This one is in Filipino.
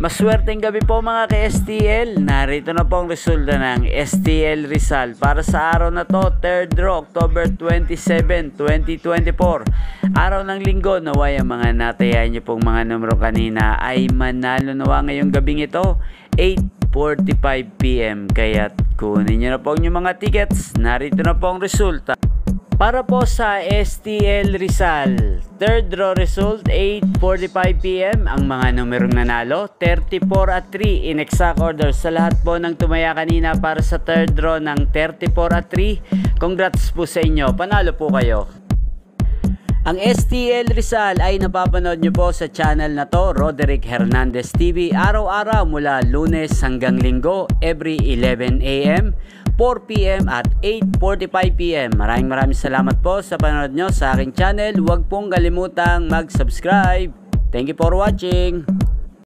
Maswerteng gabi po mga ka-STL. Narito na po ang resulta ng STL Rizal para sa araw na to, 3rd draw, October 27, 2024. Araw ng linggo, naway ang mga natayan nyo pong mga numero kanina ay manalo nawa ngayong gabing ito, 8:45 PM. Kaya kunin nyo na po yung mga tickets. Narito na po ang resulta. Para po sa STL Rizal, 3rd draw result, 8:45 PM. Ang mga numerong nanalo, 34 at 3 in exact order. Sa lahat po ng tumaya kanina para sa 3rd draw ng 34 at 3, congrats po sa inyo. Panalo po kayo. Ang STL Rizal ay napapanood nyo po sa channel na to, Roderick Hernandez TV, araw-araw mula Lunes hanggang Linggo, every 11 AM, 4 PM at 8:45 PM. Maraming salamat po sa panonood nyo sa aking channel. Huwag pong kalimutang mag-subscribe. Thank you for watching.